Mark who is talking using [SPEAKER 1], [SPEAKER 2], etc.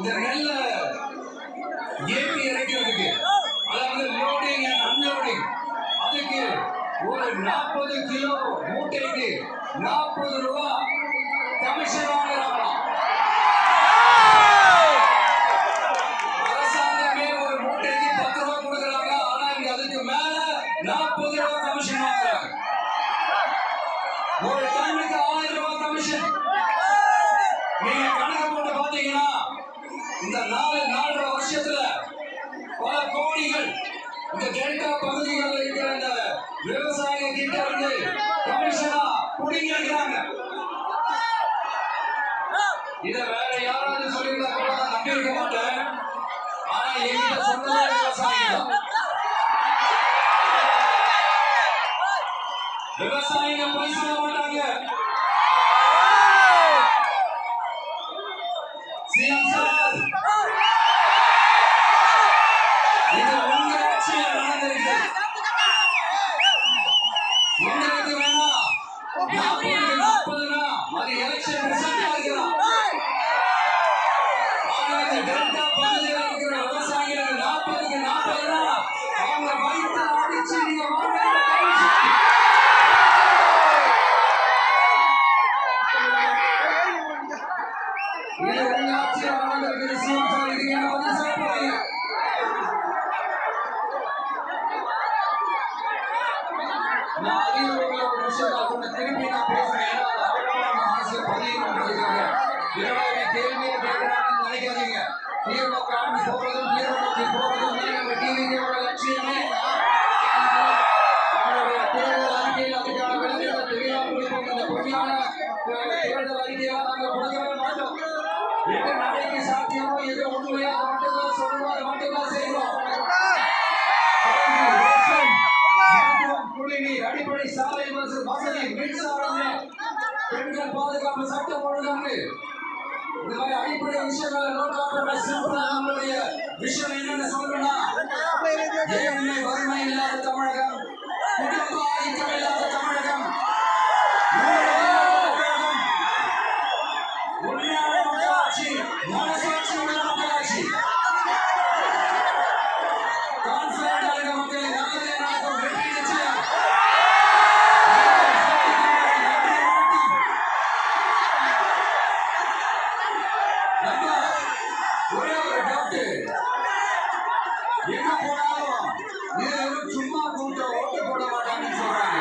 [SPEAKER 1] இந்த நெல்ல ஏற்றி இறக்கிறதுக்கு அதாவது லோடிங் அண்ட் அன்லோடிங் அதுக்கு ஒரு 40 கிலோ மூட்டைக்கு 40 ரூபாய் கமிஷன் வாங்குறாங்களாம். அரசாங்கமே ஒரு மூட்டைக்கு 10 ரூபாய் கொடுக்குறாங்க. ஆனா இங்க அதுக்கு மேல 40 ரூபாய் கமிஷன் வாங்குறாங்க. ஒரு டன்னுக்கு 1000 ரூபாய் கமிஷன். நீங்க கணக்கு போட்டு பாத்தீங்கன்னா இந்த 4.5 வருஷத்துல பல கோடிகள் இந்த டெல்டா பகுதிகளில் இருக்கிற இந்த விவசாய கிட்ட இருந்து கமிஷனா புடிங்கி இருக்கிறாங்க. இத வேற யாராவது சொல்லியிருந்தா கூட நான் நம்பி இருக்க மாட்டேன். ஆனா எங்கிட்ட சொன்னதே விவசாயிகள். விவசாயிங்க போய் சொல்ல மாட்டாங்க. சிஎம் சார், இது உங்க ஆட்சியில நடந்திருக்கு. உங்களுக்கு வேணா 40 அது எலெக்ஷன் ரிசல்ட் ஆகிறான். ஆனா இந்த டெல்டா பகுதியில் இருக்கிற விவசாயிகள் 40 அவங்க வயிற்று அடிச்சு நீங்க இது உங்க ஆட்சியில நடந்திருக்கு. சிஎம் சார், இதுக்கு என்ன வந்து சொல்ல போறீங்க? நான் அதிகாரிகளை ஒரு விஷயத்தை கொண்டு திருப்பி நான் பேசுறேன். மனசுல பதிவுக்காக என்னோட கேள்வியை கேட்கிறான்னு நினைக்காதீங்க. தீர்வு காண்பி போறதும் தீர்வு நோக்கி போறதும் நம்ம டிவியோட லட்சியமே. நம்மளுடைய தேர்தல் அறிக்கையில் அதுக்கான விளைவுகளை தெளிவாக கொடுப்போம். இந்த பொய்யான தேர்தல் அறிக்கையாக நாங்கள் கொடுக்கவே மாட்டோம். எது நடைக்கு சாத்தியமோ எது உண்மையோ அதை மட்டும்தான் சொல்லுவோம், அதை மட்டும்தான் செய்வோம். குடிநீர், அடிப்படை சாலை வசதி, மின்சாரம், பெண்கள் பாதுகாப்பு, சட்டம் ஒழுங்கு, இந்த மாதிரி அடிப்படை விஷயங்களை நம்மளுடைய விஷயம் என்னன்னு சொல்லணும்னா ஏழ்மை வறுமை இல்லாத தமிழகம், குடும்ப ஆதிக்கம் இல்லாத தமிழகம், உண்மையான மக்களாட்சி, மனசாட்சி உள்ள மக்களாட்சி. ஒரே ஒரு டவுட், எங்க போனாலும் இது சும்மா கூட்டம் ஓட்டு போட மாட்டாங்கன்னு சொல்றாங்க.